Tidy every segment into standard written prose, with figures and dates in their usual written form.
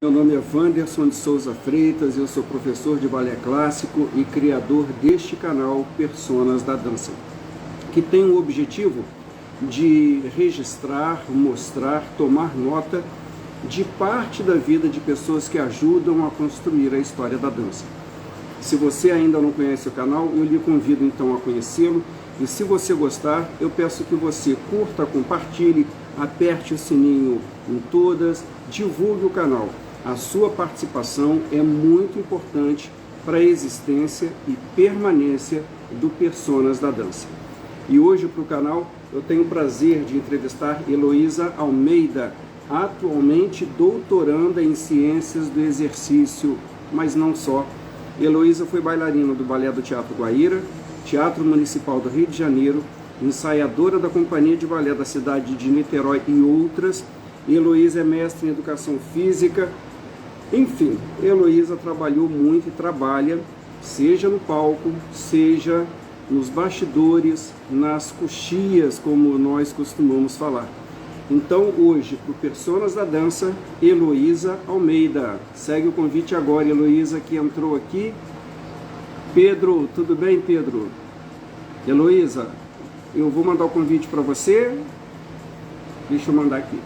Meu nome é Wanderson de Souza Freitas, eu sou professor de balé clássico e criador deste canal Personas da Dança, que tem o objetivo de registrar, mostrar, tomar nota de parte da vida de pessoas que ajudam a construir a história da dança. Se você ainda não conhece o canal, eu lhe convido então a conhecê-lo, e se você gostar, eu peço que você curta, compartilhe, aperte o sininho em todas, divulgue o canal. A sua participação é muito importante para a existência e permanência do Personas da Dança. E hoje para o canal eu tenho o prazer de entrevistar Heloísa Almeida, atualmente doutoranda em Ciências do Exercício, mas não só. Heloísa foi bailarina do Balé do Teatro Guaíra, Teatro Municipal do Rio de Janeiro, ensaiadora da Companhia de Balé da cidade de Niterói e outras. Heloísa é mestre em Educação Física. Enfim, Heloísa trabalhou muito e trabalha, seja no palco, seja nos bastidores, nas coxias, como nós costumamos falar. Então, hoje, para o Personas da Dança, Heloísa Almeida. Segue o convite agora, Heloísa, que entrou aqui. Pedro, tudo bem, Pedro? Heloísa, eu vou mandar o convite para você. Deixa eu mandar aqui.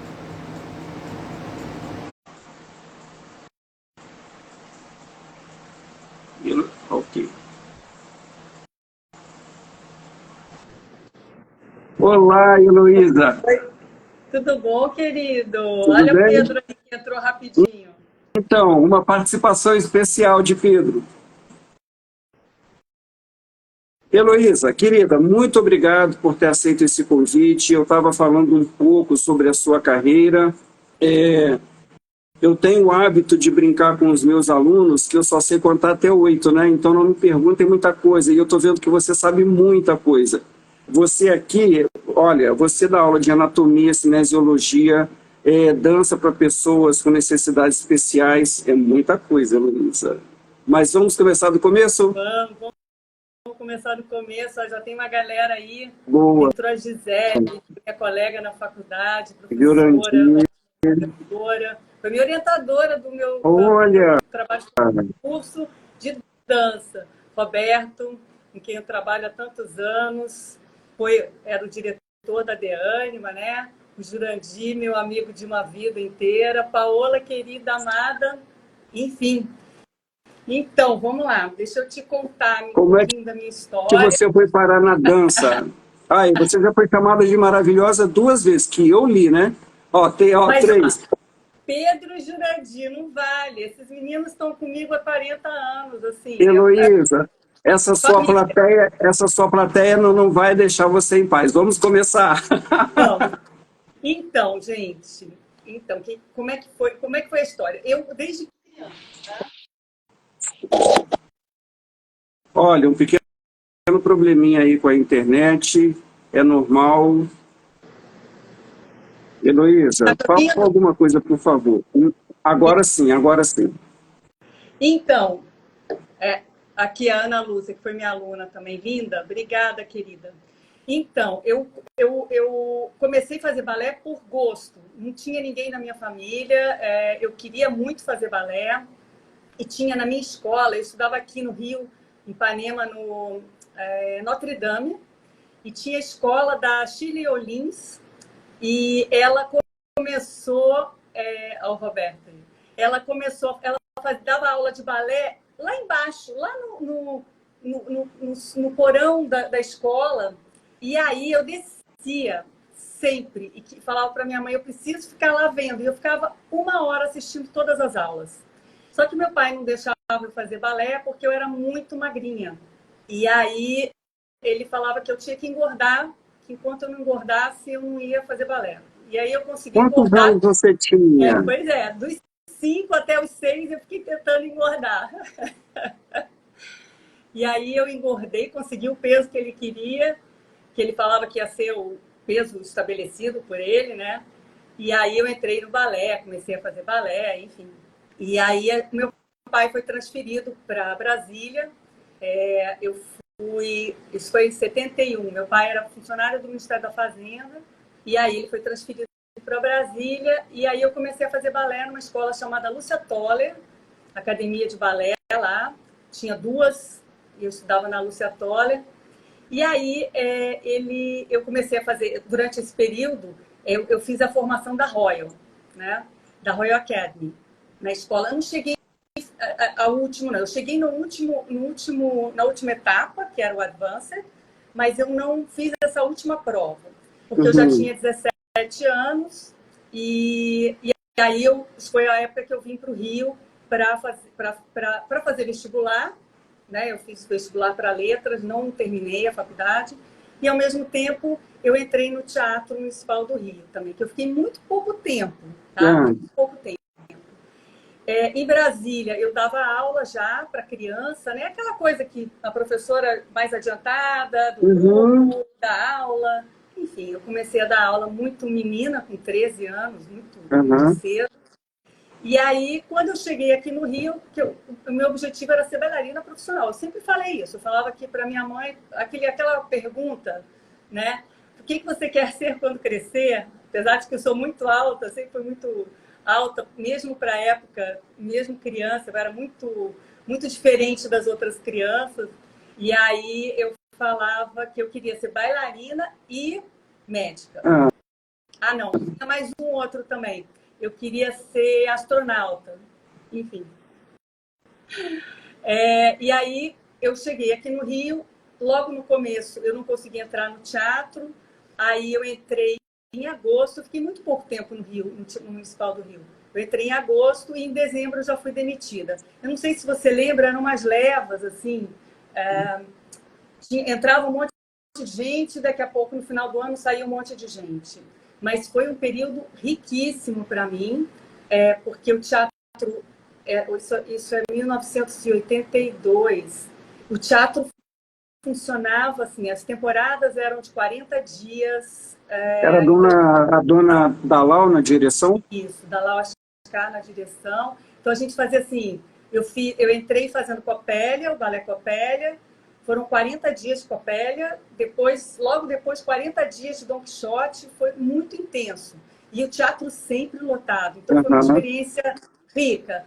Ok. Olá, Heloísa. Oi, tudo bom, querido? Tudo Olha o bem? Pedro aí que entrou rapidinho. Então, uma participação especial de Pedro. Heloísa, querida, muito obrigado por ter aceito esse convite. Eu estava falando um pouco sobre a sua carreira. Eu tenho o hábito de brincar com os meus alunos, que eu só sei contar até 8, né? Então não me perguntem muita coisa. E eu estou vendo que você sabe muita coisa. Você aqui, olha, você dá aula de anatomia, cinesiologia, dança para pessoas com necessidades especiais. É muita coisa, Heloísa. Mas vamos começar do começo? Vamos começar do começo. Ó, já tem uma galera aí. Boa. Entrou a Gisele, minha colega na faculdade, professora, Jurandir. orientadora. Foi minha orientadora do meu Olha, trabalho de curso de dança. Roberto, com quem eu trabalho há tantos anos, era o diretor da DEANIMA, né? O Jurandir, meu amigo de uma vida inteira. Paola, querida, amada, enfim. Então, vamos lá. Deixa eu te contar um como é pouquinho da minha que história. você foi parar na dança? Ai, você já foi chamada de maravilhosa 2 vezes, que eu li, né? Ó, tem, ó, Mas, ó, 3. Pedro e Jurandir, não vale. Esses meninos estão comigo há 40 anos, assim. Heloísa, Família. essa sua plateia não vai deixar você em paz. Vamos começar. Vamos. Então, gente, então, como é que foi a história? Eu, desde criança, Olha, um pequeno probleminha aí com a internet, é normal. Heloísa, tá me fala ouvindo? alguma coisa, por favor. Agora sim, agora sim. Então, aqui a Ana Lúcia, que foi minha aluna também, linda. Obrigada, querida. Então, eu comecei a fazer balé por gosto. Não tinha ninguém na minha família. Eu queria muito fazer balé. E tinha na minha escola, eu estudava aqui no Rio, em Ipanema, no Notre Dame. E tinha a escola da Shirley Olins. E ela começou, ao Roberto, ela dava aula de balé lá embaixo, lá no porão da escola. E aí eu descia sempre e falava para minha mãe, eu preciso ficar lá vendo. E eu ficava 1 hora assistindo todas as aulas. Só que meu pai não deixava eu fazer balé porque eu era muito magrinha. E aí ele falava que eu tinha que engordar, que enquanto eu não engordasse, eu não ia fazer balé. E aí eu consegui Quantos engordar. anos você tinha? Pois é, dos 5 até os 6 eu fiquei tentando engordar. E aí eu engordei, consegui o peso que ele queria, que ele falava que ia ser o peso estabelecido por ele, né? E aí eu entrei no balé, comecei a fazer balé, enfim. E aí meu pai foi transferido para Brasília. Isso foi em 71. Meu pai era funcionário do Ministério da Fazenda e aí ele foi transferido para Brasília, e aí eu comecei a fazer balé numa escola chamada Lúcia Toller, academia de balé lá. Tinha duas, e eu estudava na Lúcia Toller. E aí eu comecei a fazer, durante esse período, eu fiz a formação da Royal, né? Da Royal Academy, na escola. Eu não cheguei ao último, não. Eu cheguei na última etapa, que era o Advanced, mas eu não fiz essa última prova, porque eu já tinha 17 anos e aí foi a época que eu vim para o Rio para fazer vestibular, né? Eu fiz vestibular para letras, não terminei a faculdade, e ao mesmo tempo eu entrei no Teatro Municipal do Rio também, que eu fiquei muito pouco tempo, tá? Muito pouco tempo. Em Brasília, eu dava aula já para criança, né? Aquela coisa que a professora mais adiantada do grupo, da aula. Enfim, eu comecei a dar aula muito menina, com 13 anos, muito cedo. E aí, quando eu cheguei aqui no Rio, o meu objetivo era ser bailarina profissional. Eu sempre falei isso. Eu falava aqui para minha mãe, aquela pergunta, né? O que você quer ser quando crescer? Apesar de que eu sou muito alta, sempre fui muito alta, mesmo para a época, mesmo criança, eu era muito, muito diferente das outras crianças. E aí eu falava que eu queria ser bailarina e médica. Não, tinha mais um outro também. Eu queria ser astronauta. Enfim. E aí eu cheguei aqui no Rio, logo no começo eu não consegui entrar no teatro, aí eu entrei em agosto, fiquei muito pouco tempo no Rio, no Municipal do Rio. Eu entrei em agosto e em dezembro eu já fui demitida. Eu não sei se você lembra, eram umas levas, assim, entrava um monte de gente, daqui a pouco, no final do ano, saía um monte de gente. Mas foi um período riquíssimo para mim, porque o teatro, isso é 1982, o teatro funcionava assim, as temporadas eram de 40 dias. Era a dona Dalal na direção? Isso, Dalal Ascar na direção. Então a gente fazia assim, eu entrei fazendo Copélia, o balé Copélia, foram 40 dias de Copélia, logo depois 40 dias de Don Quixote, foi muito intenso. E o teatro sempre lotado, então foi uma experiência rica.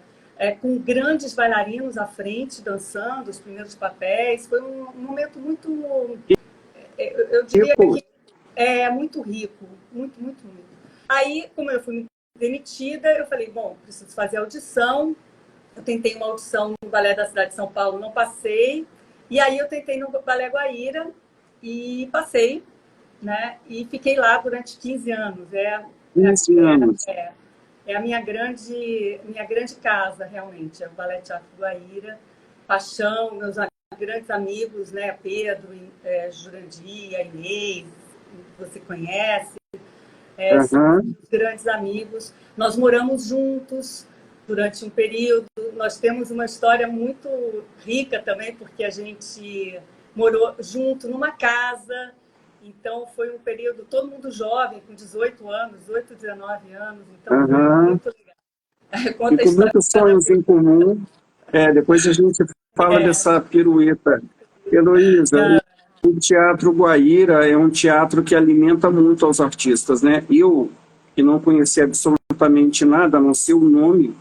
Com grandes bailarinos à frente, dançando os primeiros papéis. Foi um momento muito, eu diria que muito rico, muito, muito, muito. Aí, como eu fui demitida, eu falei, bom, preciso fazer audição. Eu tentei uma audição no Balé da Cidade de São Paulo, não passei. E aí eu tentei no Balé Guaíra e passei, né? E fiquei lá durante 15 anos. 15 anos. É a minha grande casa, realmente, é o Balé Teatro Guaíra. Paixão, meus grandes amigos, né? Pedro, Jurandir, a Inês, você conhece, são grandes amigos. Nós moramos juntos durante um período. Nós temos uma história muito rica também, porque a gente morou junto numa casa. Então, foi um período, todo mundo jovem, com 18 anos, 18, 19 anos. Então, foi muito legal. E com muitos sonhos em comum. Depois a gente fala dessa pirueta. Heloísa, o Teatro Guaíra é um teatro que alimenta muito aos artistas, né? Eu, que não conhecia absolutamente nada, a não ser o nome,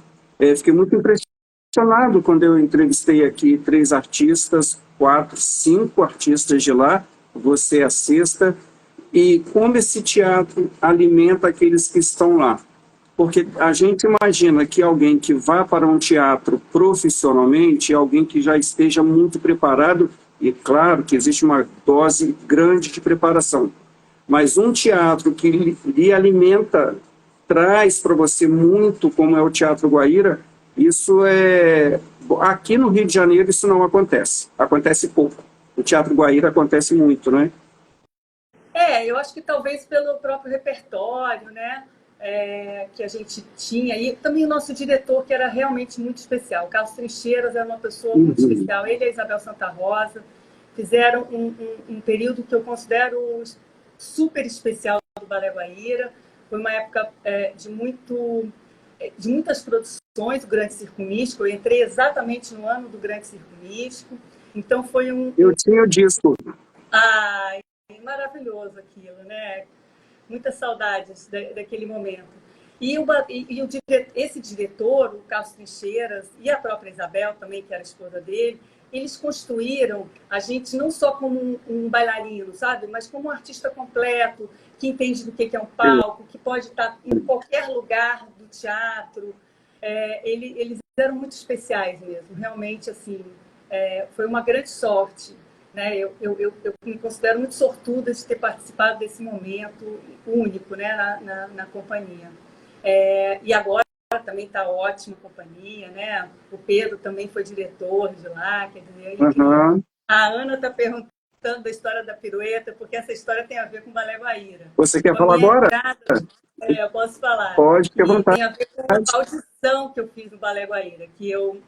fiquei muito impressionado quando eu entrevistei aqui 3 artistas, 4, 5 artistas de lá, você é a 6ª, e como esse teatro alimenta aqueles que estão lá. Porque a gente imagina que alguém que vá para um teatro profissionalmente é alguém que já esteja muito preparado, e claro que existe uma dose grande de preparação. Mas um teatro que lhe alimenta, traz para você muito, como é o Teatro Guaíra, isso aqui no Rio de Janeiro isso não acontece. Acontece pouco. O Teatro Guaíra acontece muito, né? Eu acho que talvez pelo próprio repertório, né? Que a gente tinha, e também o nosso diretor, que era realmente muito especial. O Carlos Trincheiras era uma pessoa muito especial, ele e a Isabel Santa Rosa fizeram um período que eu considero super especial do Balé Guaíra. Foi uma época de muitas produções do Grande Circo Místico. Eu entrei exatamente no ano do Grande Circo Místico, então foi Eu tinha o disco. Maravilhoso aquilo, né? muitas saudades daquele momento. Esse diretor, o Carlos Trincheiras, e a própria Isabel também, que era a esposa dele, eles construíram a gente não só como um bailarino, sabe? Mas como um artista completo, que entende do que é um palco, que pode estar em qualquer lugar do teatro. Eles eram muito especiais mesmo, realmente, assim, foi uma grande sorte. Né? Eu me considero muito sortuda de ter participado desse momento único, né? na companhia. E agora também está ótima a companhia, né? O Pedro também foi diretor de lá, quer dizer, a Ana está perguntando da história da pirueta, porque essa história tem a ver com o Balé Guaíra. Você quer falar agora? Eu posso falar. Pode, fique à vontade. Tem a ver com a audição que eu fiz no Balé Guaíra, que eu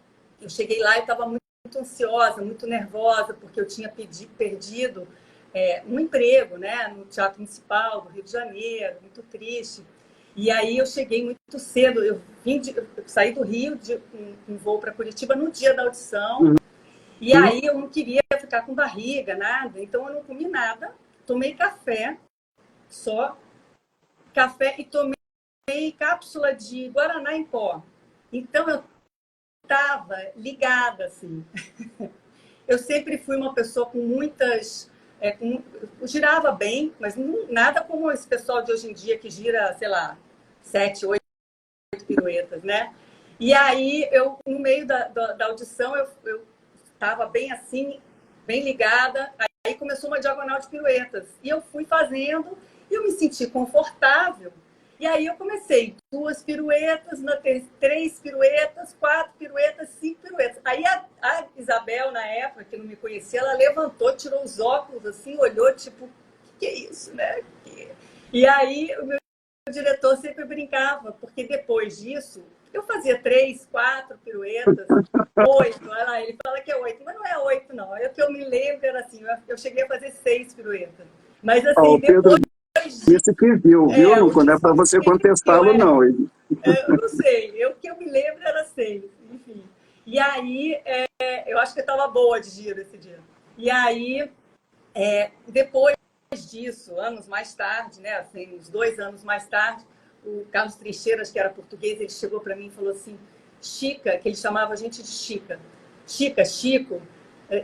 cheguei lá e estava muito ansiosa, muito nervosa, porque eu tinha perdido um emprego, né, no Teatro Municipal do Rio de Janeiro, muito triste. E aí eu cheguei muito cedo, eu saí do Rio com voo para Curitiba no dia da audição, e aí eu não queria ficar com barriga, nada, então eu não comi nada, tomei café, só café, e tomei cápsula de Guaraná em pó. Então eu estava ligada, assim. Eu sempre fui uma pessoa com muitas... eu girava bem, mas nada como esse pessoal de hoje em dia que gira, sei lá, 7, 8 piruetas, né? E aí, no meio da audição, eu estava bem assim, bem ligada, aí começou uma diagonal de piruetas. E eu fui fazendo, e eu me senti confortável. E aí eu comecei 2 piruetas, 3 piruetas, 4 piruetas, 5 piruetas. Aí a Isabel, na época, que não me conhecia, ela levantou, tirou os óculos, assim, olhou, tipo, o que é isso, né? E aí o meu diretor sempre brincava, porque depois disso, eu fazia 3, 4 piruetas, 8, olha lá, ele fala que é 8, mas não é 8, não. É o que eu me lembro, era assim, eu cheguei a fazer 6 piruetas. Mas assim, depois... Disse que viu? Não é para você contestá-lo, não. Eu não sei, o que eu me lembro era 6, enfim. E aí, eu acho que eu estava boa de giro esse dia. E aí, depois disso, anos mais tarde, né, assim, uns 2 anos mais tarde, o Carlos Trincheiras, que era português, ele chegou para mim e falou assim, Chica, que ele chamava a gente de Chica. Chico,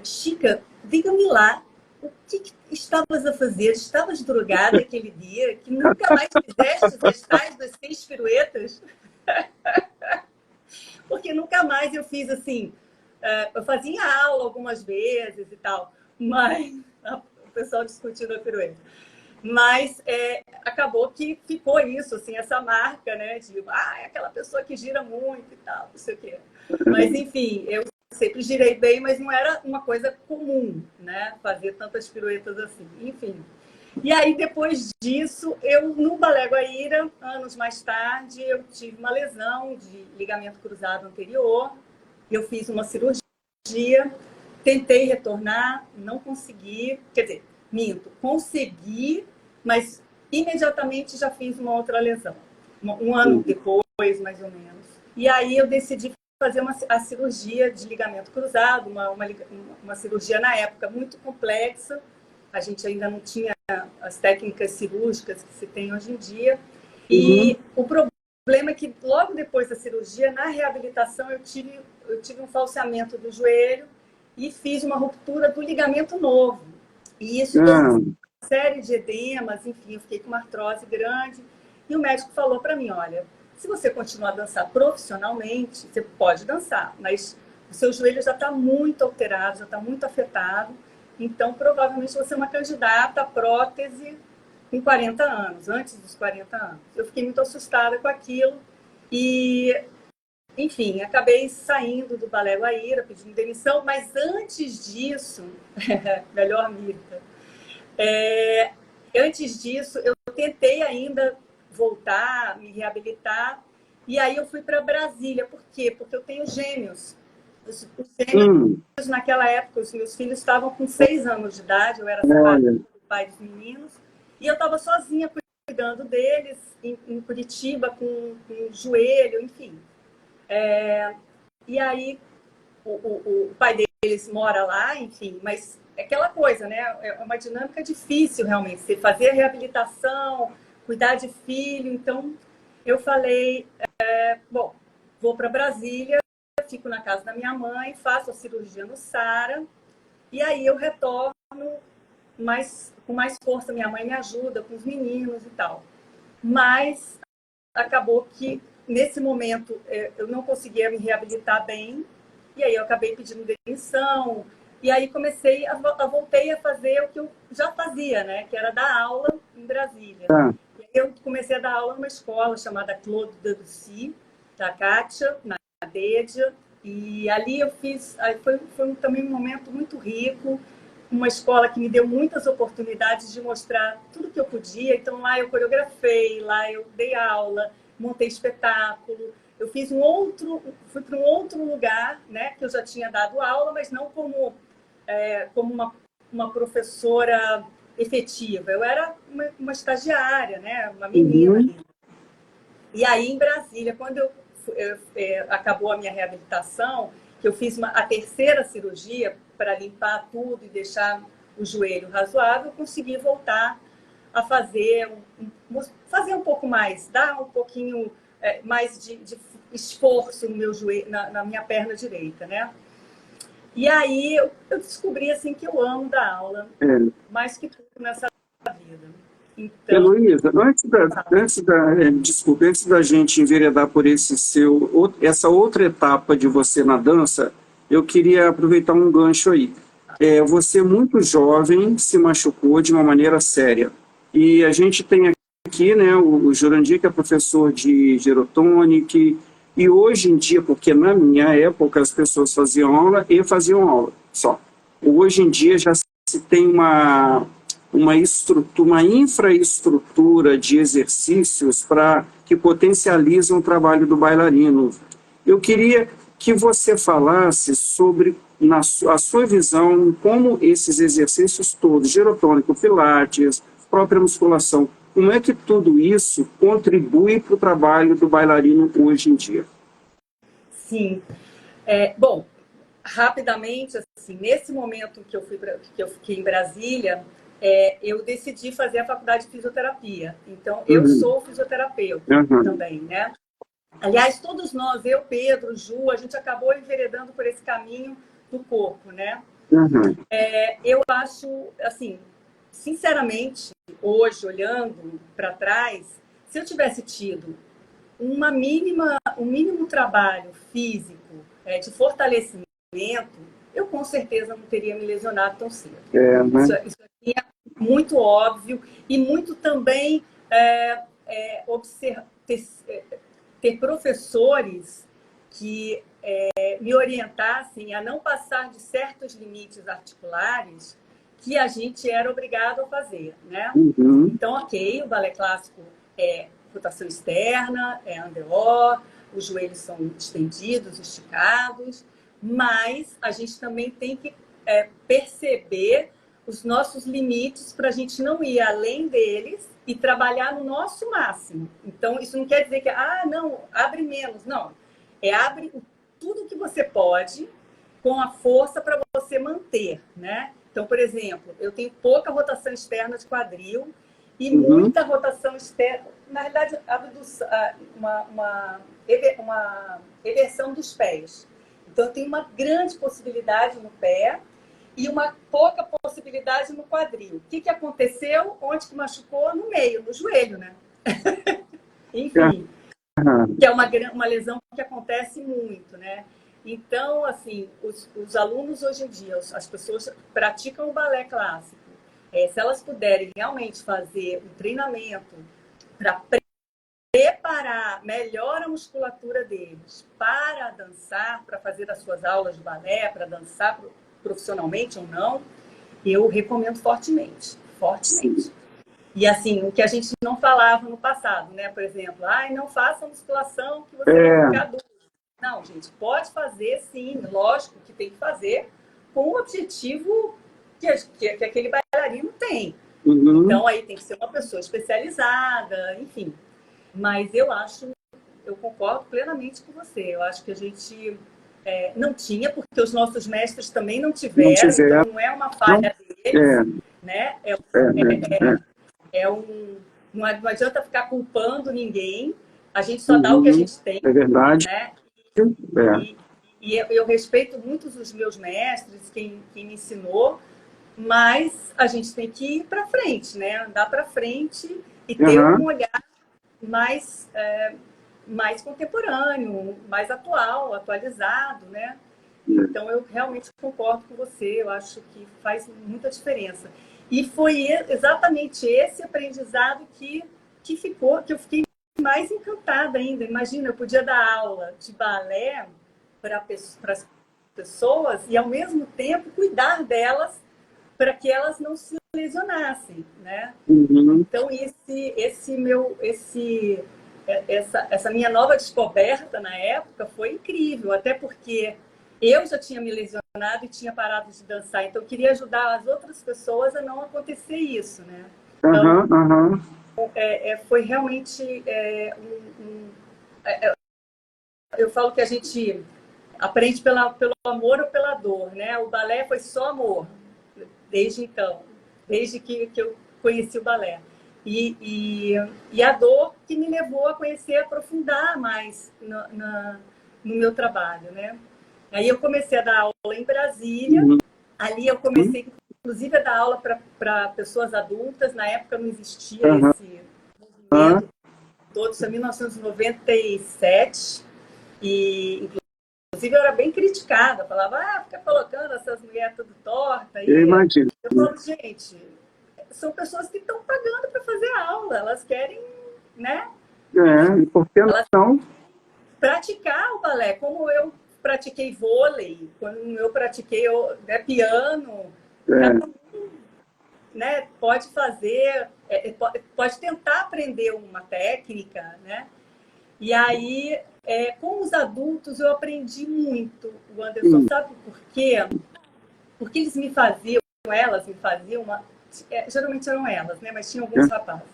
Chica, diga-me lá, o que estavas a fazer? Estavas drogada aquele dia? Que nunca mais fizeste as tais das 6 piruetas? Porque nunca mais eu fiz assim. Eu fazia aula algumas vezes e tal, mas o pessoal discutindo a pirueta. Mas acabou que ficou isso, assim, essa marca, né? De é aquela pessoa que gira muito e tal, não sei o quê. Mas, enfim, eu sempre girei bem, mas não era uma coisa comum, né? Fazer tantas piruetas assim. Enfim. E aí, depois disso, no Balé Guaíra, anos mais tarde, eu tive uma lesão de ligamento cruzado anterior. Eu fiz uma cirurgia, tentei retornar, não consegui. Quer dizer, minto, consegui, mas imediatamente já fiz uma outra lesão. Um ano depois, mais ou menos. E aí eu decidi fazer a cirurgia de ligamento cruzado, uma cirurgia na época muito complexa. A gente ainda não tinha as técnicas cirúrgicas que se tem hoje em dia. E o problema é que logo depois da cirurgia, na reabilitação, eu tive um falseamento do joelho e fiz uma ruptura do ligamento novo. E isso uma série de edemas, enfim, eu fiquei com uma artrose grande. E o médico falou para mim, olha, se você continuar a dançar profissionalmente, você pode dançar, mas o seu joelho já está muito alterado, já está muito afetado, então provavelmente você é uma candidata à prótese com 40 anos, antes dos 40 anos. Eu fiquei muito assustada com aquilo e, enfim, acabei saindo do Balé Guaíra, pedindo demissão, mas antes disso, melhor Mirta, antes disso, eu tentei ainda voltar, me reabilitar, e aí eu fui para Brasília. Por quê? Porque eu tenho gêmeos. Os gêmeos, naquela época, os meus filhos estavam com 6 anos de idade, eu era separada do pai dos meninos, e eu estava sozinha cuidando deles, em Curitiba, com joelho, enfim. E aí, o pai deles mora lá, enfim, mas é aquela coisa, né? É uma dinâmica difícil, realmente. Você fazer a reabilitação cuidar de filho. Então, eu falei, bom, vou para Brasília, fico na casa da minha mãe, faço a cirurgia no Sara, e aí eu retorno com mais força. Minha mãe me ajuda com os meninos e tal. Mas acabou que, nesse momento, eu não conseguia me reabilitar bem, e aí eu acabei pedindo demissão, e aí voltei a fazer o que eu já fazia, né? Que era dar aula em Brasília. E aí eu comecei a dar aula numa escola chamada Claude Debussy, da Kátia, na Dédia, e ali eu fiz, foi também um momento muito rico, uma escola que me deu muitas oportunidades de mostrar tudo que eu podia. Então, lá eu coreografei, lá eu dei aula, montei espetáculo. Eu fui para um outro lugar, né, que eu já tinha dado aula, mas não como uma professora efetiva. Eu era uma estagiária, né, uma menina ali. E aí, em Brasília, quando acabou a minha reabilitação, que eu fiz a terceira cirurgia para limpar tudo e deixar o joelho razoável, eu consegui voltar a fazer um pouco mais, dar um pouquinho mais de esforço no meu joelho, na minha perna direita, né? E aí eu descobri assim que eu amo dar aula, mais que tudo nessa vida. Então, Heloísa, desculpa, antes da gente enveredar por essa outra etapa de você na dança, eu queria aproveitar um gancho aí. Você, muito jovem, se machucou de uma maneira séria. E a gente tem aqui, né, o Jurandir, que é professor de Gerotonic, e hoje em dia, porque na minha época as pessoas faziam aula só. Hoje em dia já se tem uma infraestrutura de exercícios que potencializam o trabalho do bailarino. Eu queria que você falasse sobre a sua visão, como esses exercícios todos, gerotônico, pilates, própria musculação, como é que tudo isso contribui para o trabalho do bailarino hoje em dia? Sim. Bom, rapidamente, assim, nesse momento que eu fiquei em Brasília, eu decidi fazer a faculdade de fisioterapia. Então, eu sou fisioterapeuta também, né? Aliás, todos nós, eu, Pedro, Ju, a gente acabou enveredando por esse caminho do corpo, né? Eu acho, assim, sinceramente, hoje, olhando para trás, se eu tivesse tido um mínimo trabalho físico de fortalecimento, eu com certeza não teria me lesionado tão cedo. Isso aqui é muito óbvio e muito também ter professores que me orientassem a não passar de certos limites articulares que a gente era obrigado a fazer, né? Então, ok, o balé clássico é rotação externa, é under-O, os joelhos são estendidos, esticados, mas a gente também tem que perceber os nossos limites para a gente não ir além deles e trabalhar no nosso máximo. Então, isso não quer dizer que, não, abre menos. Não, abre tudo que você pode com a força para você manter, né? Então, por exemplo, eu tenho pouca rotação externa de quadril e muita rotação externa, na realidade, uma eversão dos pés. Então, eu tenho uma grande possibilidade no pé e uma pouca possibilidade no quadril. O que aconteceu? Onde que machucou? No meio, no joelho, né? Enfim, que é uma lesão que acontece muito, né? Então, assim, os alunos hoje em dia, as pessoas praticam o balé clássico. Se elas puderem realmente fazer um treinamento para preparar melhor a musculatura deles para dançar, para fazer as suas aulas de balé, para dançar profissionalmente ou não, eu recomendo fortemente, fortemente. E assim, o que a gente não falava no passado, né? Por exemplo, não faça musculação que você vai ficar duro. Não, gente, pode fazer sim, lógico que tem que fazer com o objetivo que aquele bailarino tem. Então, aí tem que ser uma pessoa especializada, enfim. Mas eu concordo plenamente com você. Eu acho que a gente não tinha, porque os nossos mestres também não tiveram, então não é uma falha deles, né? Não adianta ficar culpando ninguém, a gente só dá o que a gente tem, é verdade. né? É. E eu respeito muitos dos meus mestres, quem me ensinou, mas a gente tem que ir para frente, né? Andar para frente e ter um olhar mais, mais contemporâneo, mais atual, atualizado, né? Então, eu realmente concordo com você, eu acho que faz muita diferença. E foi exatamente esse aprendizado que eu fiquei mais encantada ainda. Imagina, eu podia dar aula de balé para as pessoas e, ao mesmo tempo, cuidar delas para que elas não se lesionassem, né? Então, essa minha nova descoberta na época foi incrível, até porque eu já tinha me lesionado e tinha parado de dançar, então eu queria ajudar as outras pessoas a não acontecer isso, né? Então, foi realmente eu falo que a gente aprende pelo amor ou pela dor, né? O balé foi só amor, desde então, desde que eu conheci o balé. E a dor que me levou a conhecer, aprofundar mais no meu trabalho, né? Aí eu comecei a dar aula em Brasília, ali eu comecei, inclusive, a dar aula para pessoas adultas, na época não existia esse movimento todo, isso é 1997, e inclusive eu era bem criticada, falava, fica colocando essas mulheres tudo torta. Eu imagino. Eu falo, gente, são pessoas que estão pagando para fazer aula, elas querem, né? E por que não? Praticar o balé, como eu pratiquei vôlei, quando eu pratiquei piano, cada um, né, pode fazer, pode tentar aprender uma técnica, né? E aí, com os adultos, eu aprendi muito, o Anderson, sabe por quê? Porque elas me faziam geralmente eram elas, né? Mas tinha alguns rapazes.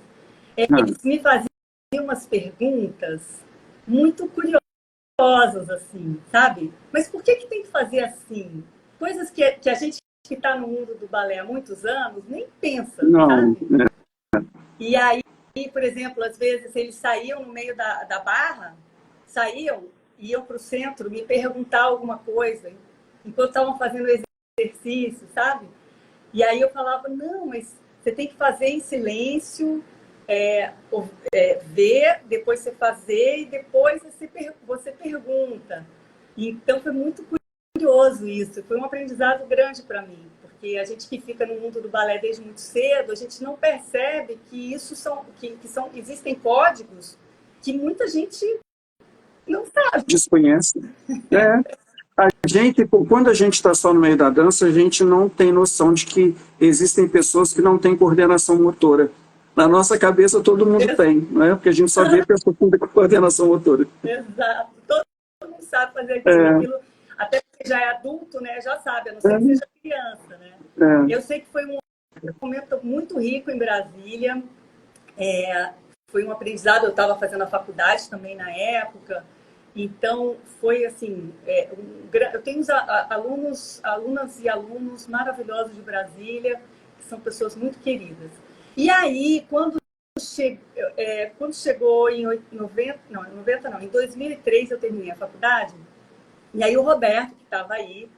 Eles me faziam umas perguntas muito curiosas, assim, sabe? Mas por que tem que fazer assim? Coisas que a gente que está no mundo do balé há muitos anos nem pensa, sabe? E aí, por exemplo, às vezes eles saíam no meio da barra, iam para o centro me perguntar alguma coisa, enquanto estavam fazendo exercício, sabe? E aí eu falava, não, mas você tem que fazer em silêncio, ver, depois você fazer e depois você pergunta. Então foi muito curioso isso, foi um aprendizado grande para mim, porque a gente que fica no mundo do balé desde muito cedo, a gente não percebe que existem códigos que muita gente não sabe. Desconhece. A gente, quando a gente está só no meio da dança, a gente não tem noção de que existem pessoas que não têm coordenação motora. Na nossa cabeça, todo mundo tem, né? Porque a gente só vê pessoas com coordenação motora. Exato. Todo mundo sabe fazer aquilo. Até porque já é adulto, né? Já sabe, a não ser que seja criança, né? Eu sei que foi um momento muito rico em Brasília. Foi um aprendizado, eu estava fazendo a faculdade também na época. Então, foi assim, eu tenho alunas e alunos maravilhosos de Brasília, que são pessoas muito queridas. E aí, quando chegou em 2003 eu terminei a faculdade, e aí o Roberto, que estava aí,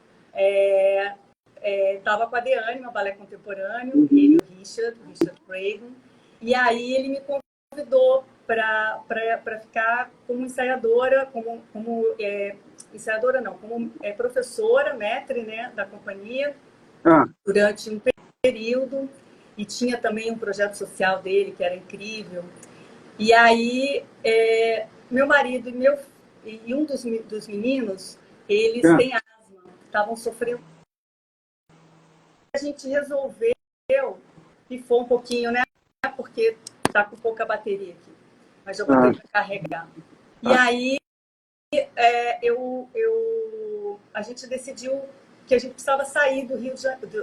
estava com a Deane, uma balé contemporâneo, ele e o Richard Craven, e aí ele me convidou para ficar como ensaiadora, como ensaiadora não, como professora, maître, né, da companhia, durante um período, e tinha também um projeto social dele, que era incrível. E aí, meu marido e um dos meninos, eles têm asma, estavam sofrendo. A gente resolveu, e foi um pouquinho, né, porque está com pouca bateria aqui, mas eu botei para carregar. E aí, a gente decidiu que a gente precisava sair do Rio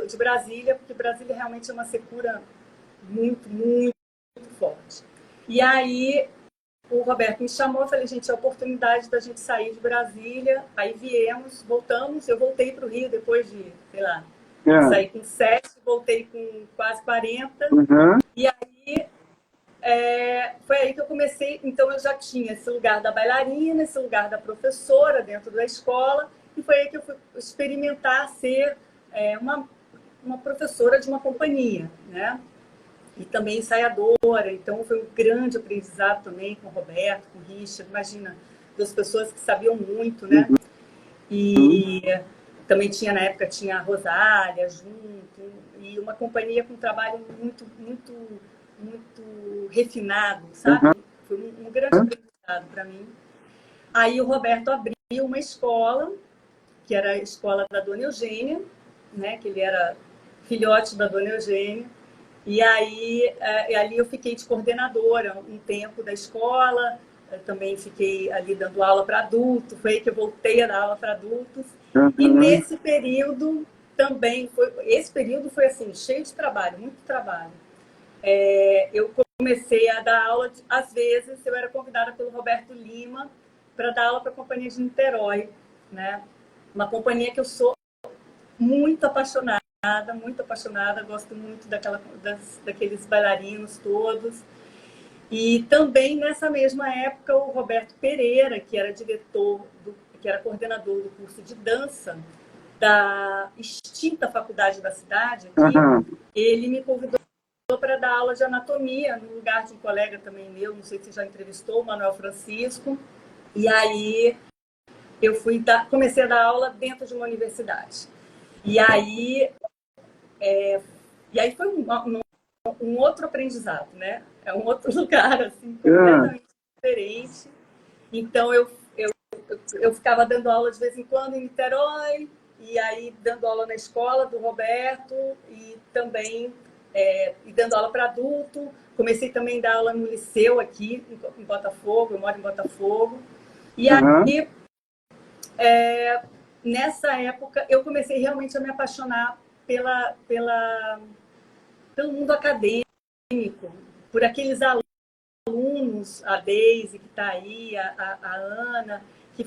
de Brasília, porque Brasília realmente é uma secura muito, muito, muito forte. E aí, o Roberto me chamou, eu falei, gente, é a oportunidade da gente sair de Brasília. Aí voltamos, eu voltei para o Rio depois de, sei lá, saí com 7, voltei com quase 40. E aí, foi aí que eu comecei. Então, eu já tinha esse lugar da bailarina, esse lugar da professora dentro da escola, e foi aí que eu fui experimentar ser uma professora de uma companhia, né? E também ensaiadora. Então, foi um grande aprendizado também com o Roberto, com o Richard. Imagina, duas pessoas que sabiam muito, né? E também tinha, na época, tinha a Rosália junto, e uma companhia com um trabalho muito, muito, muito refinado, sabe? Foi um grande aprendizado para mim. Aí o Roberto abriu uma escola, que era a escola da Dona Eugênia, né? Que ele era filhote da Dona Eugênia. E aí, ali eu fiquei de coordenadora um tempo da escola, também fiquei ali dando aula para adultos, foi aí que eu voltei a dar aula para adultos. E nesse período também, esse período foi assim, cheio de trabalho, muito trabalho. Eu comecei a dar aula, às vezes eu era convidada pelo Roberto Lima para dar aula para a Companhia de Niterói, né? Uma companhia que eu sou muito apaixonada, gosto muito daqueles bailarinos todos. E também nessa mesma época o Roberto Pereira, que era que era coordenador do curso de dança da extinta faculdade da cidade aqui, ele me convidou para dar aula de anatomia no lugar de um colega também meu, não sei se já entrevistou, o Manuel Francisco. E aí eu comecei a dar aula dentro de uma universidade. E aí foi um outro aprendizado, né? É um outro lugar, assim, completamente diferente. Então, eu ficava dando aula de vez em quando em Niterói, e aí dando aula na escola do Roberto, e também e dando aula para adulto. Comecei também a dar aula no liceu aqui, em Botafogo, eu moro em Botafogo. E aí, nessa época, eu comecei realmente a me apaixonar pelo mundo acadêmico, por aqueles alunos, a Deise, que está aí, a Ana, que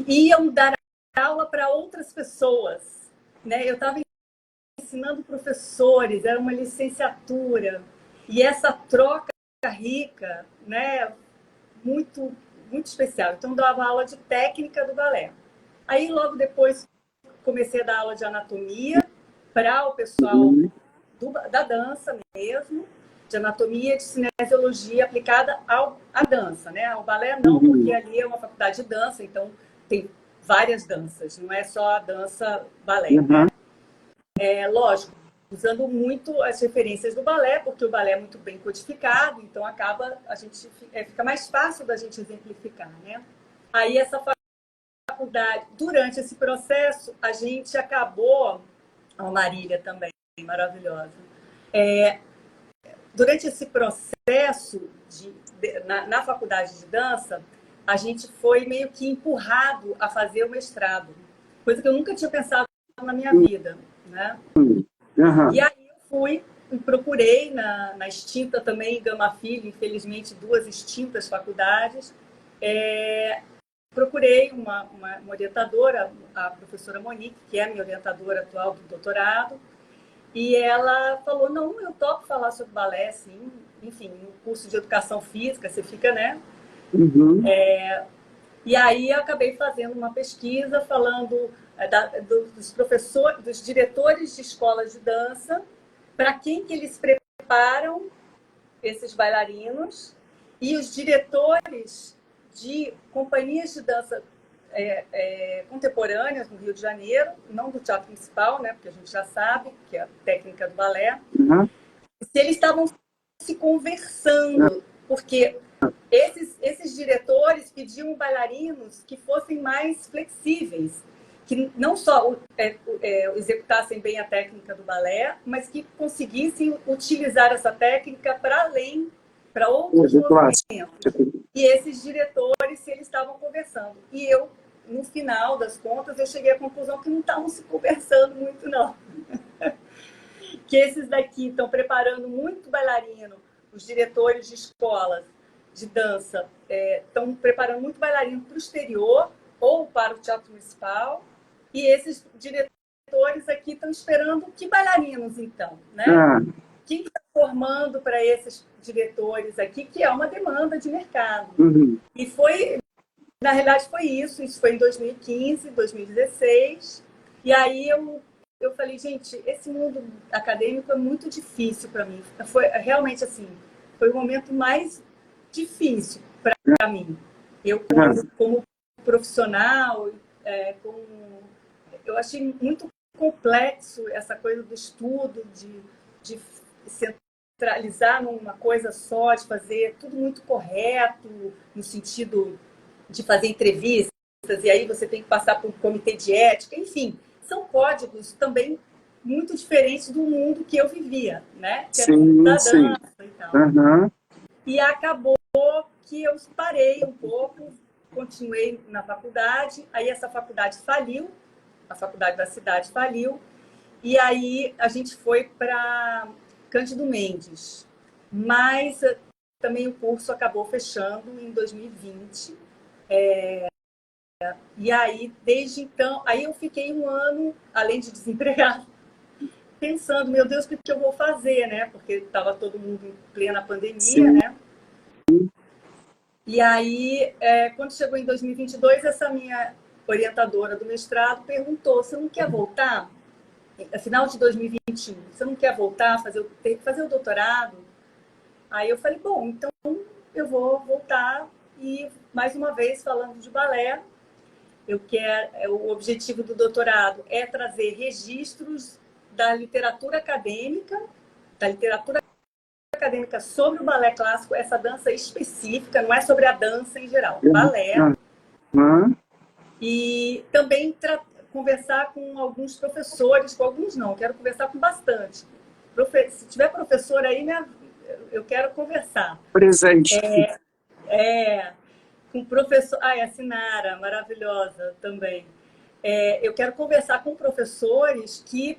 iam dar aula para outras pessoas. Né? Eu estava ensinando professores, era uma licenciatura, e essa troca rica, né? Muito, muito especial. Então, eu dava aula de técnica do balé. Aí, logo depois, comecei a dar aula de anatomia para o pessoal da dança mesmo, de anatomia e de cinesiologia aplicada à dança, né? Ao balé não, porque ali é uma faculdade de dança, então tem várias danças, não é só a dança balé, né? Lógico, usando muito as referências do balé, porque o balé é muito bem codificado, então fica mais fácil da gente exemplificar, né? Aí essa faculdade, durante esse processo, a gente acabou, a Marília também, maravilhosa, durante esse processo na faculdade de dança, a gente foi meio que empurrado a fazer o mestrado, coisa que eu nunca tinha pensado na minha vida, né? E aí eu procurei na extinta também, Gama Filho, infelizmente duas extintas faculdades, procurei uma orientadora, a professora Monique, que é a minha orientadora atual do doutorado, e ela falou, não, eu topo falar sobre balé, sim. Enfim, no curso de educação física, você fica, né? E aí eu acabei fazendo uma pesquisa falando dos professores, dos diretores de escolas de dança, para quem que eles preparam esses bailarinos, e os diretores de companhias de dança contemporâneas no Rio de Janeiro, não do Teatro Municipal, né, porque a gente já sabe que é a técnica do balé, se eles estavam se conversando, porque esses diretores pediam bailarinos que fossem mais flexíveis, que não só executassem bem a técnica do balé, mas que conseguissem utilizar essa técnica para outros movimentos. E esses diretores, se eles estavam conversando. E eu, no final das contas, eu cheguei à conclusão que não estavam se conversando muito, não. Que esses daqui estão preparando muito bailarino, os diretores de escolas de dança estão preparando muito bailarino para o exterior ou para o Teatro Municipal, e esses diretores aqui estão esperando que bailarinos, então, né? Quem está formando para esses diretores aqui, que é uma demanda de mercado. E foi, na realidade, foi isso foi em 2015, 2016, e aí eu falei, gente, esse mundo acadêmico é muito difícil para mim. Foi realmente assim, foi o momento mais difícil para mim. Eu, como profissional, eu achei muito complexo essa coisa do estudo, de centralizar numa coisa só, de fazer tudo muito correto, no sentido de fazer entrevistas, e aí você tem que passar por um comitê de ética, enfim, são códigos também muito diferentes do mundo que eu vivia, né? Que era da dança e tal. E acabou que eu parei um pouco, continuei na faculdade, aí essa faculdade faliu, a faculdade da cidade faliu, e aí a gente foi para Cândido Mendes. Mas também o curso acabou fechando em 2020. E aí, desde então, aí eu fiquei um ano, além de desempregada, pensando, meu Deus, o que eu vou fazer, né? Porque estava todo mundo em plena pandemia, né? E aí, quando chegou em 2022, essa minha orientadora do mestrado perguntou, você não quer voltar? Final de 2021, você não quer voltar, fazer o doutorado? Aí eu falei, bom, então eu vou voltar e, mais uma vez, falando de balé, o objetivo do doutorado é trazer registros da literatura acadêmica sobre o balé clássico, essa dança específica, não é sobre a dança em geral, balé. E também conversar com alguns professores, com alguns não, quero conversar com bastante. Se tiver professor aí, eu quero conversar. Presente. Com professor... a Sinara, maravilhosa também. Eu quero conversar com professores que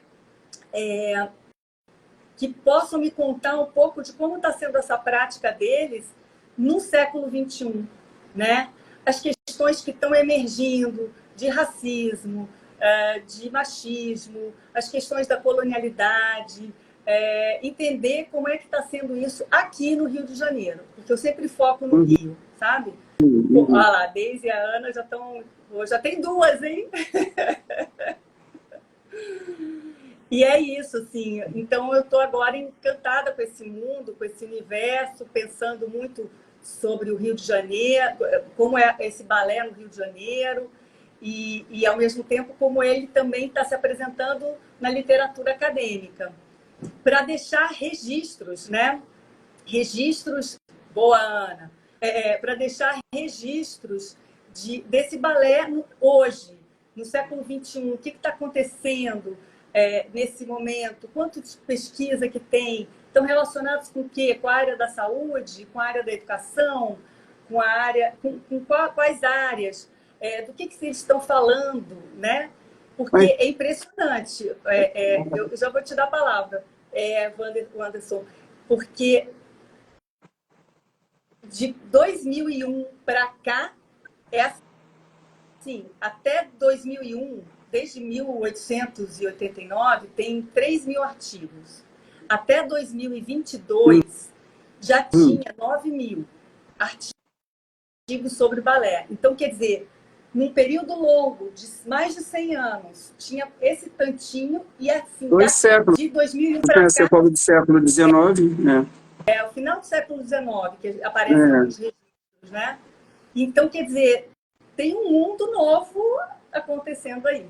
possam me contar um pouco de como está sendo essa prática deles no século XXI, né? As questões que estão emergindo de racismo, de machismo, as questões da colonialidade, entender como é que está sendo isso aqui no Rio de Janeiro, porque eu sempre foco no Rio, sabe? Olha lá, a Deise e a Ana já tem duas, hein? E é isso, assim. Então, eu estou agora encantada com esse mundo, com esse universo, pensando muito sobre o Rio de Janeiro, como é esse balé no Rio de Janeiro, e ao mesmo tempo, como ele também está se apresentando na literatura acadêmica, para deixar registros, né? Registros, boa, Ana, para deixar registros desse balé hoje, no século XXI, o que está acontecendo nesse momento, quanto de pesquisa que tem, estão relacionados com o quê? Com a área da saúde, com a área da educação, com quais áreas, do que eles estão falando, né? Porque é impressionante. Eu já vou te dar a palavra, Wanderson, porque de 2001 para cá, assim, até 2001, desde 1889, tem 3.000 artigos. Até 2022, já tinha 9.000 artigos sobre balé. Então, quer dizer, num período longo, de mais de 100 anos, tinha esse tantinho, e assim, de 2001 para cá... Você falou do século XIX, né? O final do século XIX, que aparecem os registros, né? Então, quer dizer, tem um mundo novo acontecendo aí.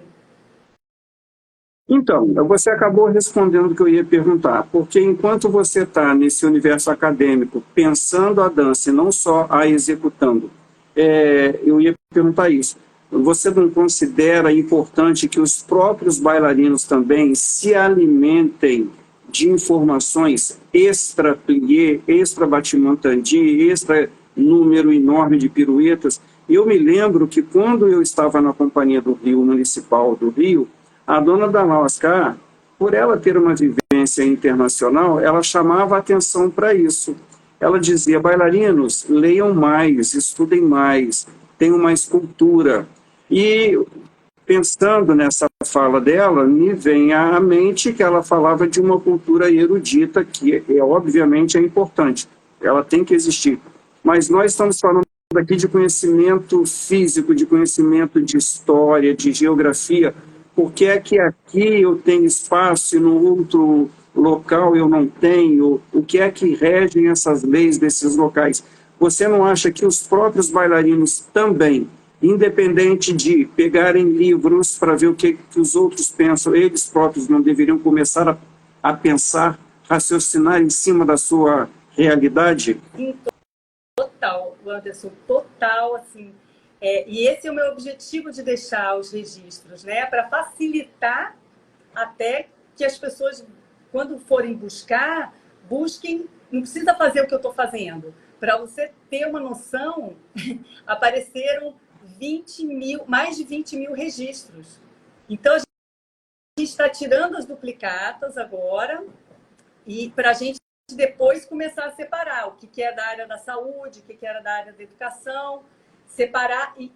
Então, você acabou respondendo o que eu ia perguntar, porque enquanto você está nesse universo acadêmico, pensando a dança e não só a executando, eu ia perguntar isso. Você não considera importante que os próprios bailarinos também se alimentem de informações extra-plié, extra-batiment-tendu, extra-número enorme de piruetas? Eu me lembro que quando eu estava na Companhia do Rio Municipal do Rio, a dona Dana Oscar, por ela ter uma vivência internacional, ela chamava a atenção para isso. Ela dizia, bailarinos, leiam mais, estudem mais, tenham mais cultura. E pensando nessa fala dela, me vem à mente que ela falava de uma cultura erudita, que obviamente é importante, ela tem que existir. Mas nós estamos falando aqui de conhecimento físico, de conhecimento de história, de geografia. Por que é que aqui eu tenho espaço e no outro local eu não tenho? O que é que regem essas leis desses locais? Você não acha que os próprios bailarinos também, independente de pegarem livros para ver o que os outros pensam, eles próprios não deveriam começar a pensar, raciocinar em cima da sua realidade? Sim, total, Anderson, total, assim. E esse é o meu objetivo de deixar os registros, né? Para facilitar até que as pessoas, quando forem buscar, busquem, não precisa fazer o que eu estou fazendo. Para você ter uma noção, apareceram 20 mil, mais de 20 mil registros. Então, a gente está tirando as duplicatas agora e para a gente depois começar a separar o que é da área da saúde, o que era da área da educação, separar e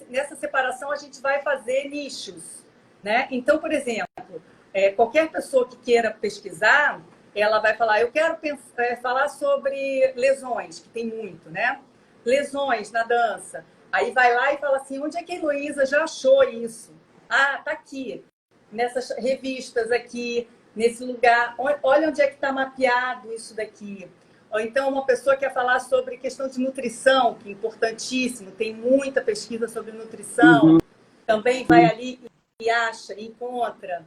nessa separação a gente vai fazer nichos, né? Então, por exemplo, qualquer pessoa que queira pesquisar, ela vai falar, eu quero falar sobre lesões, que tem muito, né? Lesões na dança. Aí vai lá e fala assim, onde é que a Heloísa já achou isso? Ah, tá aqui, nessas revistas aqui, nesse lugar. Olha onde é que está mapeado isso daqui. Ou então uma pessoa quer falar sobre questão de nutrição, que é importantíssimo, tem muita pesquisa sobre nutrição, também vai ali e acha, encontra.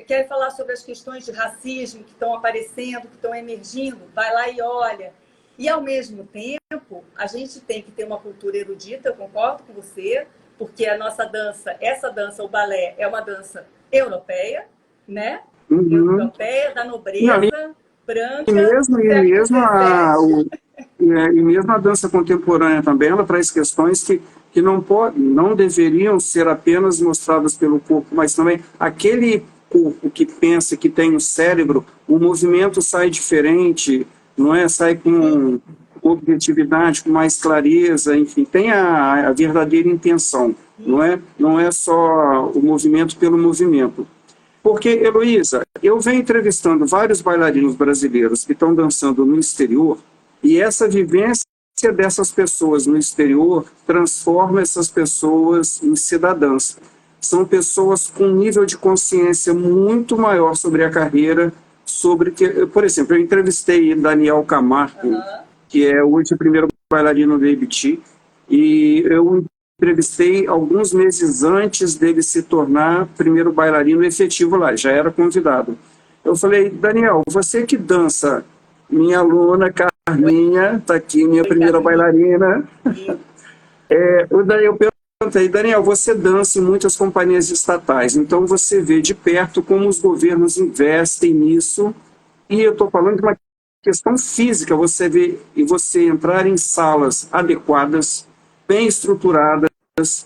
Quer falar sobre as questões de racismo que estão aparecendo, que estão emergindo, vai lá e olha. E, ao mesmo tempo, a gente tem que ter uma cultura erudita, eu concordo com você, porque a nossa dança, essa dança, o balé, é uma dança europeia, né? Europeia, da Não, nobreza, e branca, mesmo, do e século mesmo XVII. e mesmo a dança contemporânea também, ela traz questões que não deveriam ser apenas mostradas pelo corpo, mas também aquele corpo que pensa, que tem o cérebro, o movimento sai diferente, não é? Sai com objetividade, com mais clareza, enfim, tem a verdadeira intenção, não é? Não é só o movimento pelo movimento. Porque, Heloísa, eu venho entrevistando vários bailarinos brasileiros que estão dançando no exterior, e essa vivência dessas pessoas no exterior transforma essas pessoas em cidadãs. São pessoas com um nível de consciência muito maior sobre a carreira, por exemplo, eu entrevistei Daniel Camargo, que é hoje o primeiro bailarino do ABT, e eu entrevistei alguns meses antes dele se tornar primeiro bailarino efetivo lá, já era convidado. Eu falei, Daniel, você que dança, minha aluna Carminha, está aqui, minha primeira bailarina. Daí eu perguntei, Daniel, você dança em muitas companhias estatais, então você vê de perto como os governos investem nisso, e eu estou falando de uma questão física, você vê e você entrar em salas adequadas, bem estruturadas,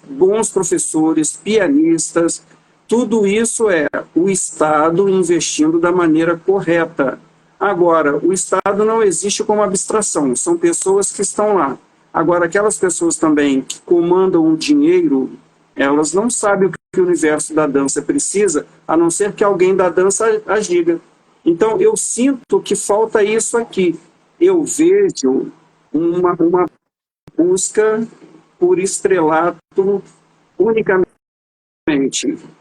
bons professores, pianistas, tudo isso é o Estado investindo da maneira correta. Agora, o Estado não existe como abstração, são pessoas que estão lá. Agora, aquelas pessoas também que comandam o dinheiro, elas não sabem o que o universo da dança precisa, a não ser que alguém da dança as diga. Então, eu sinto que falta isso aqui. Eu vejo uma busca por estrelato unicamente.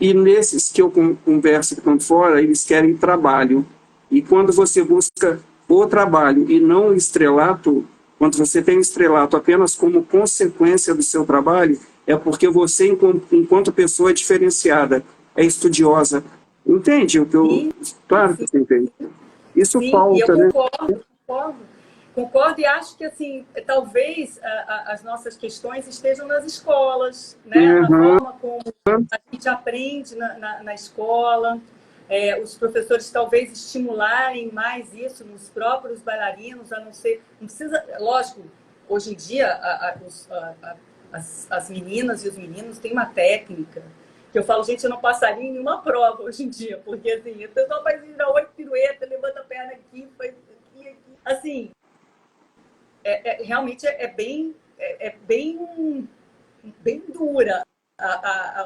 E nesses que eu converso que estão fora, eles querem trabalho. E quando você busca o trabalho e não o estrelato, quando você tem o estrelato apenas como consequência do seu trabalho, é porque você, enquanto pessoa, é diferenciada, é estudiosa. Entende o que eu... Sim, Claro que sim, você entende. Isso sim, e eu falta, né? concordo e acho que assim, talvez as nossas questões estejam nas escolas, né? Na Uhum. forma como a gente aprende na escola, os professores talvez estimularem mais isso nos próprios bailarinos, a não ser, não precisa, lógico, hoje em dia as meninas e os meninos têm uma técnica que eu falo, gente, eu não passaria em nenhuma prova hoje em dia, porque assim, o pessoal faz 8 piruetas, levanta a perna aqui, faz aqui, aqui. Assim, realmente é bem dura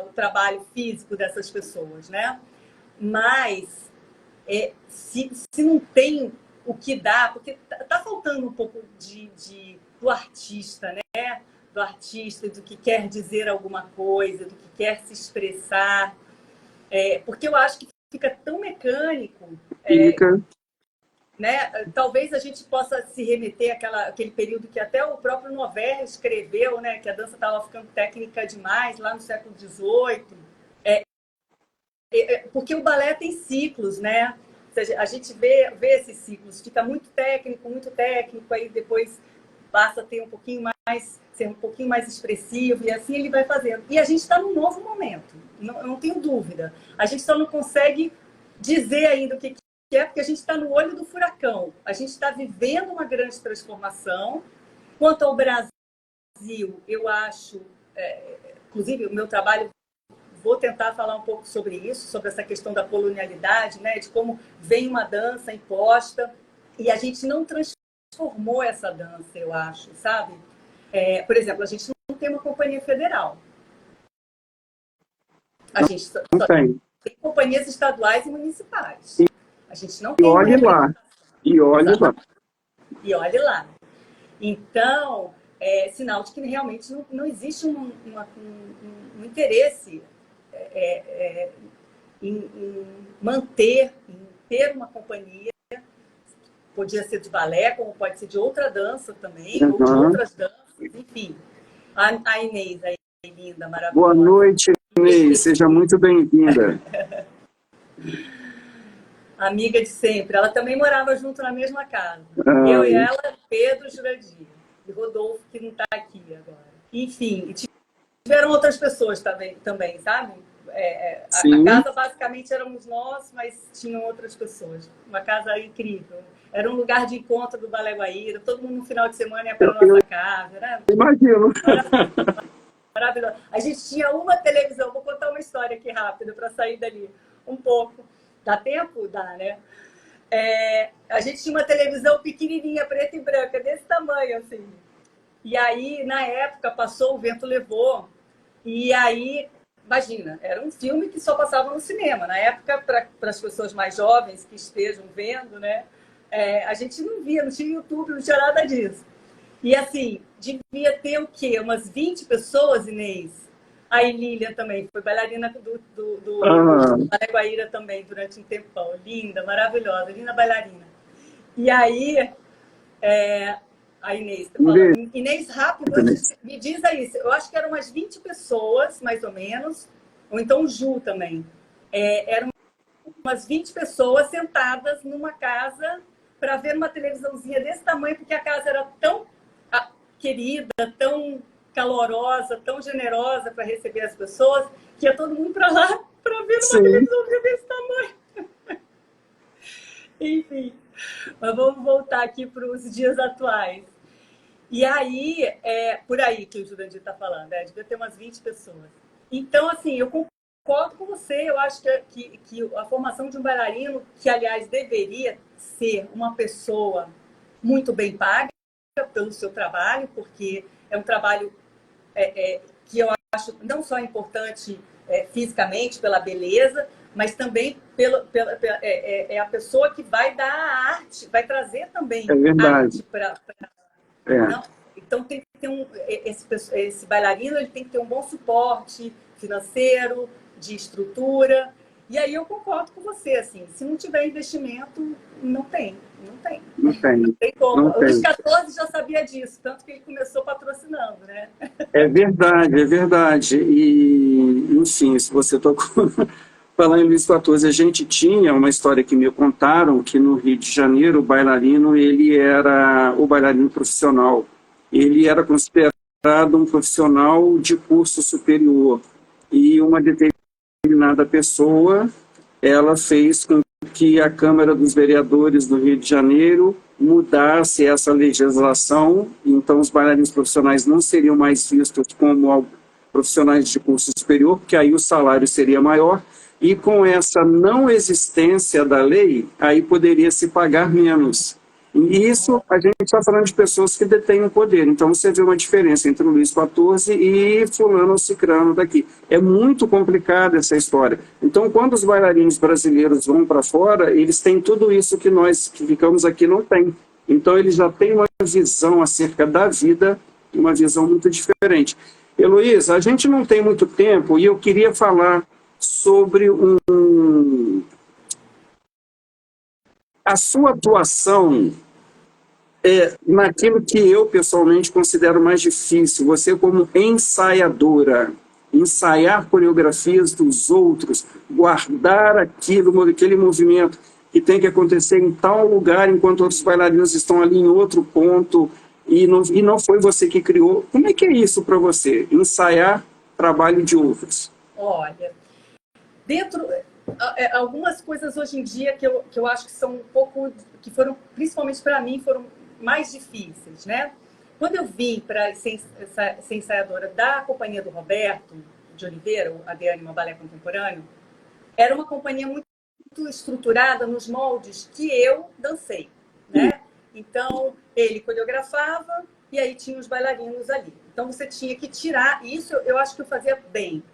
o trabalho físico dessas pessoas, né? Mas se não tem o que dá, porque tá faltando um pouco do artista, né? Do artista, do que quer dizer alguma coisa, do que quer se expressar. Porque eu acho que fica tão mecânico. Fica. Né? Talvez a gente possa se remeter àquele período que até o próprio Noverre escreveu, né? Que a dança estava ficando técnica demais, lá no século XVIII. Porque o balé tem ciclos, né? A gente vê esses ciclos, fica muito técnico, aí depois passa a ter ser um pouquinho mais expressivo, e assim ele vai fazendo. E a gente está num novo momento, não tenho dúvida. A gente só não consegue dizer ainda o que é, porque a gente está no olho do furacão. A gente está vivendo uma grande transformação. Quanto ao Brasil, eu acho, inclusive o meu trabalho, vou tentar falar um pouco sobre isso, sobre essa questão da colonialidade, né, de como vem uma dança imposta e a gente não transformou essa dança, eu acho, sabe? Por exemplo, a gente não tem uma companhia federal. A gente só tem companhias estaduais e municipais. A gente não tem E olhe lá. E olhe lá. Então, sinal de que realmente não existe um interesse em manter, em ter uma companhia. Podia ser de balé, como pode ser de outra dança também, ou de outras danças, enfim. A Inês aí, linda, maravilhosa. Boa noite, Inês. Seja muito bem-vinda. Amiga de sempre. Ela também morava junto na mesma casa. Eu e ela, Pedro, Jurandir. E Rodolfo, que não está aqui agora. Enfim, tiveram outras pessoas também, sabe? A casa, basicamente, éramos nós, mas tinham outras pessoas. Uma casa incrível. Era um lugar de encontro do Balé Guaíra. Todo mundo no final de semana ia para a nossa casa. Né? Imagino. Maravilhoso. A gente tinha uma televisão. Vou contar uma história aqui rápida para sair dali um pouco. Dá tempo? Dá, né? A gente tinha uma televisão pequenininha, preta e branca, desse tamanho, assim. E aí, na época, passou O Vento Levou. E aí, imagina, era um filme que só passava no cinema. Na época, para as pessoas mais jovens que estejam vendo, né? A gente não via, não tinha YouTube, não tinha nada disso. E assim, devia ter o quê? Umas 20 pessoas, Inês? A Lilian também, foi bailarina do Balé Guaíra também, durante um tempão. Linda, maravilhosa, linda bailarina. E aí, a Inês, Inês, rápido, me diz aí, eu acho que eram umas 20 pessoas, mais ou menos, ou então o Ju também. Eram umas 20 pessoas sentadas numa casa para ver uma televisãozinha desse tamanho, porque a casa era tão querida, tão calorosa, tão generosa para receber as pessoas, que ia todo mundo para lá para ver uma televisãozinha desse tamanho. Enfim, mas vamos voltar aqui para os dias atuais. E aí, por aí que o Jurandir está falando, devia ter umas 20 pessoas. Então, assim, eu concordo com você, eu acho que a formação de um bailarino, que, aliás, deveria ser uma pessoa muito bem paga pelo seu trabalho, porque é um trabalho que eu acho não só importante fisicamente, pela beleza, mas também é a pessoa que vai dar a arte, vai trazer também arte para... Então, tem que ter esse bailarino, ele tem que ter um bom suporte financeiro, de estrutura. E aí eu concordo com você, assim, se não tiver investimento, não tem como. O Luiz XIV já sabia disso, tanto que ele começou patrocinando, né? É verdade. E, enfim, se você tocou... Falando em Luiz XIV, a gente tinha uma história que me contaram, que no Rio de Janeiro o bailarino, ele era o bailarino profissional. Ele era considerado um profissional de curso superior. E uma determinada pessoa, ela fez com que a Câmara dos Vereadores do Rio de Janeiro mudasse essa legislação, então os bailarinos profissionais não seriam mais vistos como profissionais de curso superior, porque aí o salário seria maior, e com essa não existência da lei, aí poderia se pagar menos. E isso, a gente está falando de pessoas que detêm o poder. Então, você vê uma diferença entre o Luiz XIV e fulano ou cicrano daqui. É muito complicada essa história. Então, quando os bailarinos brasileiros vão para fora, eles têm tudo isso que nós que ficamos aqui não tem. Então, eles já têm uma visão acerca da vida, uma visão muito diferente. Heloísa, a gente não tem muito tempo e eu queria falar sobre a sua atuação naquilo que eu pessoalmente considero mais difícil, você como ensaiadora, ensaiar coreografias dos outros, guardar aquele movimento que tem que acontecer em tal lugar enquanto outros bailarinos estão ali em outro ponto e não foi você que criou. Como é que é isso para você, ensaiar trabalho de outros? Olha, algumas coisas hoje em dia que eu acho que são um pouco, que foram, principalmente para mim, foram mais difíceis, né? Quando eu vim para ser ensaiadora da companhia do Roberto de Oliveira, o De Anima Balé Contemporâneo, era uma companhia muito estruturada nos moldes que eu dancei, né? Então, ele coreografava e aí tinha os bailarinos ali. Então, você tinha que tirar, e isso eu acho que eu fazia bem,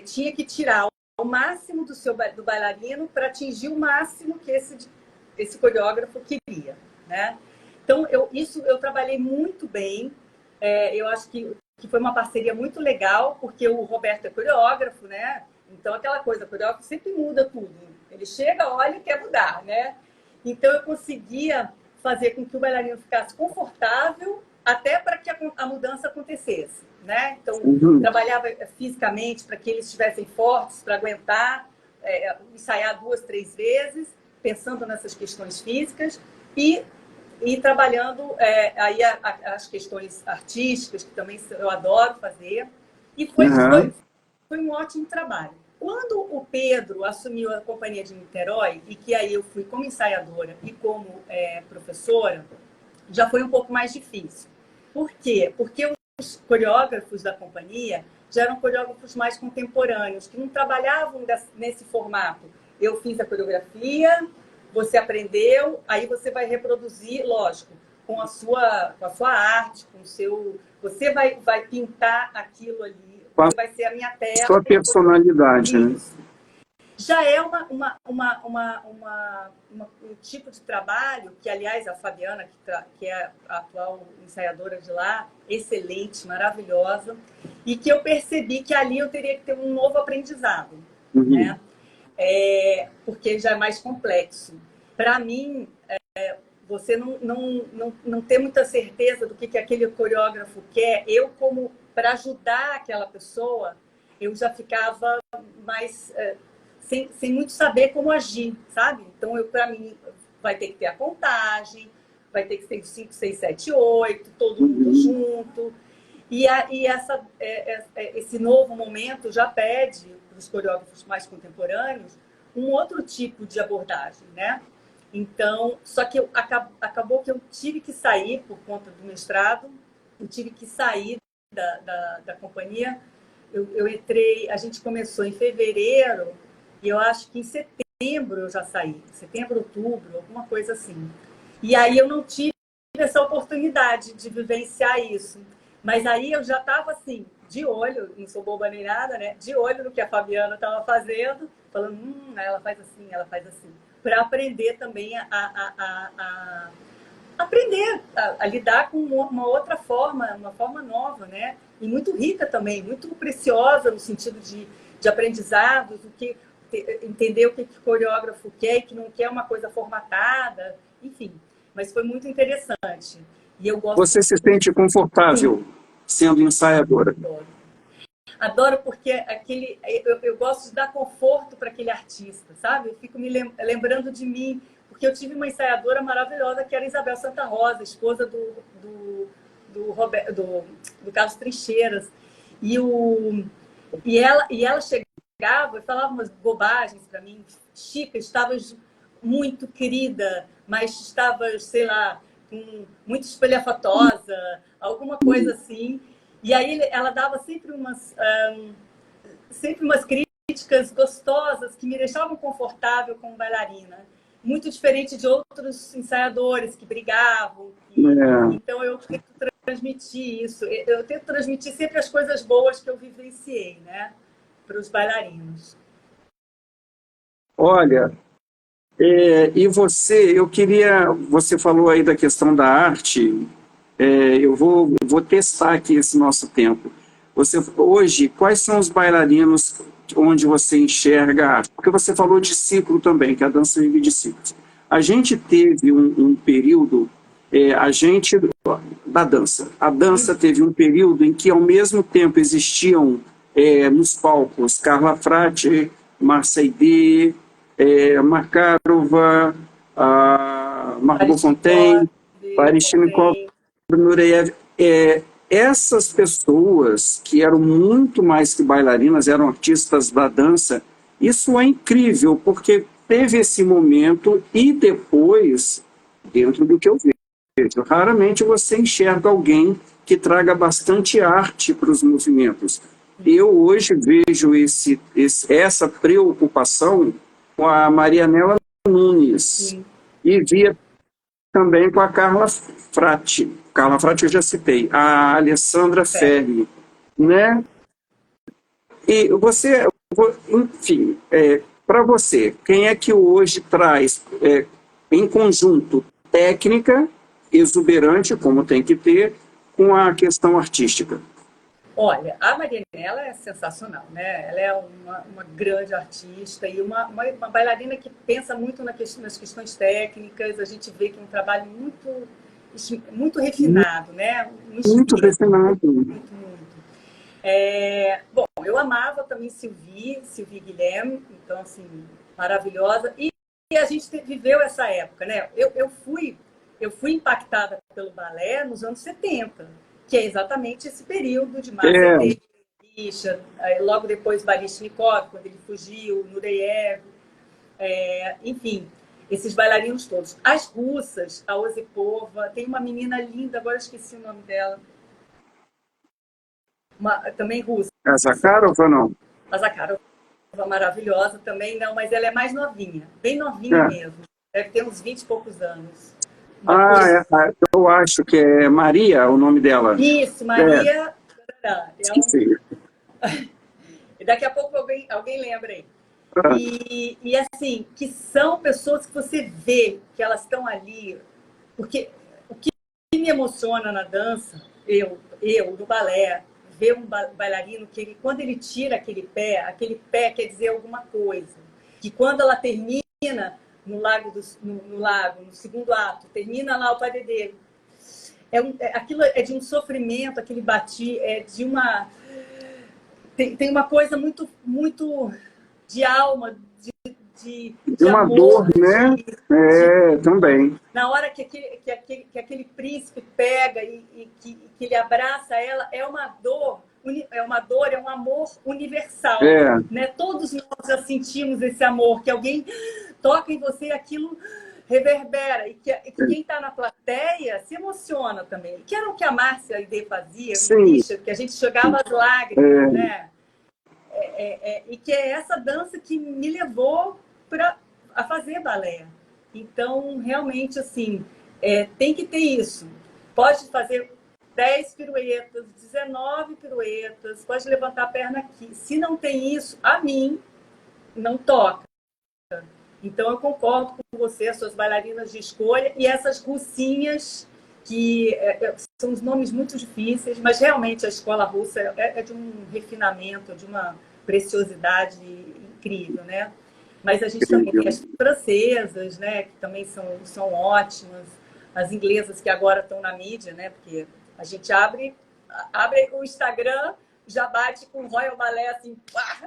tinha que tirar o máximo do bailarino para atingir o máximo que esse coreógrafo queria, né? Então, isso eu trabalhei muito bem. Eu acho que foi uma parceria muito legal, porque o Roberto é coreógrafo, né? Então, aquela coisa, o coreógrafo sempre muda tudo. Ele chega, olha e quer mudar, né? Então, eu conseguia fazer com que o bailarino ficasse confortável até para que a mudança acontecesse, né? Então, trabalhava fisicamente para que eles estivessem fortes, para aguentar, ensaiar 2, 3 vezes, pensando nessas questões físicas e trabalhando aí as questões artísticas, que também eu adoro fazer. E foi um ótimo trabalho. Quando o Pedro assumiu a companhia de Niterói, e que aí eu fui como ensaiadora e como professora, já foi um pouco mais difícil. Por quê? Porque os coreógrafos da companhia já eram coreógrafos mais contemporâneos, que não trabalhavam nesse formato. Eu fiz a coreografia, você aprendeu, aí você vai reproduzir, lógico, com a sua arte, com o seu... Você vai pintar aquilo ali, vai ser a minha tela. Sua personalidade, isso. Né? Já é um tipo de trabalho que, aliás, a Fabiana, que é a atual ensaiadora de lá, excelente, maravilhosa, e que eu percebi que ali eu teria que ter um novo aprendizado, né? Porque já é mais complexo. Para mim, você não ter muita certeza do que aquele coreógrafo quer, para ajudar aquela pessoa, eu já ficava mais... sem muito saber como agir, sabe? Então, para mim, vai ter que ter a contagem, vai ter que ter 5, 6, 7, 8, todo mundo junto. E esse novo momento já pede para os coreógrafos mais contemporâneos um outro tipo de abordagem, né? Então, só que acabou que eu tive que sair por conta do mestrado, eu tive que sair da companhia. Eu entrei, a gente começou em fevereiro, e eu acho que em setembro eu já saí, setembro, outubro, alguma coisa assim. E aí eu não tive essa oportunidade de vivenciar isso. Mas aí eu já estava assim, de olho, não sou boba nem nada, né? De olho no que a Fabiana estava fazendo, falando, ela faz assim, para aprender também aprender a lidar com uma outra forma, uma forma nova, né? E muito rica também, muito preciosa no sentido de aprendizados, entender o que o coreógrafo quer e que não quer uma coisa formatada, enfim. Mas foi muito interessante. E eu gosto. Você se sente confortável sendo ensaiadora? Adoro porque eu gosto de dar conforto para aquele artista, sabe? Eu fico me lembrando de mim, porque eu tive uma ensaiadora maravilhosa que era Isabel Santa Rosa, esposa do Carlos Trincheiras. E ela chegava e falava umas bobagens para mim. Chica, estavas muito querida, mas estavas, sei lá, muito espelhafatosa, alguma coisa assim. E aí ela dava sempre umas críticas gostosas que me deixavam confortável como bailarina. muito diferente de outros ensaiadores que brigavam. Então, eu tento transmitir isso. Eu tento transmitir sempre as coisas boas que eu vivenciei, né, para os bailarinos. Olha, e você, você falou aí da questão da arte, eu vou testar aqui esse nosso tempo. Hoje, quais são os bailarinos onde você enxerga a arte? Porque você falou de ciclo também, que a dança vive de ciclos. A gente teve um período, da dança. A dança teve um período em que, ao mesmo tempo, existiam nos palcos Carla Frati, Marseille, Makarova, Margot Fonteyn, Baryshnikov, Nureyev. Essas pessoas que eram muito mais que bailarinas, eram artistas da dança, isso é incrível, porque teve esse momento e depois, dentro do que eu vejo, raramente você enxerga alguém que traga bastante arte para os movimentos. Eu hoje vejo essa preocupação com a Marianela Nunes. Sim. E via também com a Carla Frati. Carla Frati eu já citei. A Alessandra Ferri. Né? E você, enfim, para você, quem é que hoje traz, em conjunto, técnica exuberante, como tem que ter, com a questão artística? Olha, a Marianela é sensacional, né? Ela é uma grande artista e uma bailarina que pensa muito nas questões técnicas. A gente vê que é um trabalho muito refinado, né? Muito refinado. Muito. Bom, eu amava também Sylvie Guilhem, então, assim, maravilhosa. E a gente viveu essa época, né? Eu fui impactada pelo balé nos anos 70, que é exatamente esse período de Marseille, logo depois Baryshnikov, quando ele fugiu, Nureyev, enfim, esses bailarinos todos. As russas, a Osipova, tem uma menina linda, agora esqueci o nome dela, também russa. A Zakharova ou não? A Zakharova, maravilhosa também, não, mas ela é mais novinha, bem novinha mesmo, deve ter uns 20 e poucos anos. Eu acho que é Maria o nome dela. Isso, Maria. E daqui a pouco alguém lembra aí. E assim, que são pessoas que você vê que elas estão ali. Porque o que me emociona na dança, eu no balé, ver um bailarino que quando ele tira aquele pé quer dizer alguma coisa. Que quando ela termina no lago, no segundo ato, termina lá o padre dele. Aquilo é de um sofrimento, aquele de uma... Tem uma coisa muito, muito de alma, de uma amor, dor, né? Também. Na hora que aquele príncipe pega e que ele abraça ela, é uma dor, é um amor universal. Né? Todos nós já sentimos esse amor, que alguém toca em você e aquilo reverbera, e que quem está na plateia se emociona também. Que era o que a Márcia Aidê fazia, que a gente jogava as lágrimas, né? E que é essa dança que me levou a fazer balé. Então, realmente, assim, tem que ter isso. Pode fazer 10 piruetas, 19 piruetas, pode levantar a perna aqui. Se não tem isso, a mim, não toca. Então, eu concordo com você, as suas bailarinas de escolha e essas russinhas, que são os nomes muito difíceis, mas realmente a escola russa é de um refinamento, de uma preciosidade incrível, né? Mas a gente também tem as francesas, né, que também são ótimas, as inglesas que agora estão na mídia, né, porque a gente abre o Instagram, já bate com o Royal Ballet assim, pá!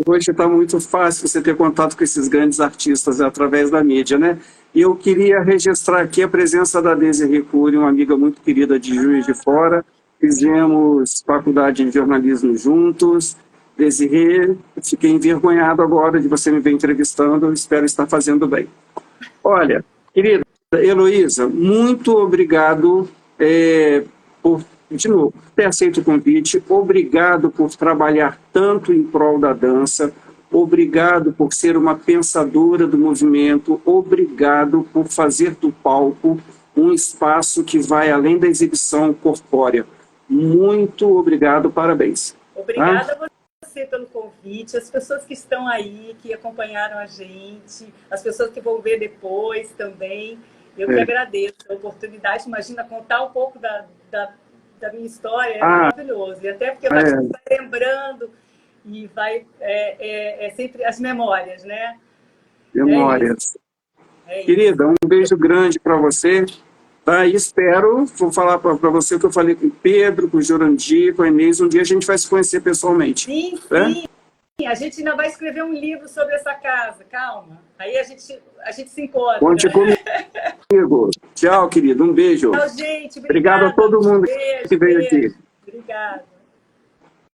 Hoje está muito fácil você ter contato com esses grandes artistas através da mídia, né? E eu queria registrar aqui a presença da Desirê Cury, uma amiga muito querida de Juiz de Fora. Fizemos faculdade de jornalismo juntos. Desirê, fiquei envergonhado agora de você me ver entrevistando, espero estar fazendo bem. Olha, querida Heloísa, muito obrigado por, de novo, ter aceito o convite, obrigado por trabalhar tanto em prol da dança, obrigado por ser uma pensadora do movimento, obrigado por fazer do palco um espaço que vai além da exibição corpórea. Muito obrigado, parabéns. Obrigada a você pelo convite, as pessoas que estão aí, que acompanharam a gente, as pessoas que vão ver depois também. Eu que agradeço a oportunidade. Imagina, contar um pouco da minha história é maravilhoso. E até porque vai lembrando e vai... sempre as memórias, né? Memórias. Querida, um beijo grande para você. Tá? E espero, vou falar para você que eu falei com o Pedro, com o Jurandir, com a Inês, um dia a gente vai se conhecer pessoalmente. Sim, sim. A gente ainda vai escrever um livro sobre essa casa, calma. Aí a gente se encontra. Conte comigo. Tchau, querido. Um beijo. Tchau, gente. Obrigado a todo mundo que veio aqui. Obrigada.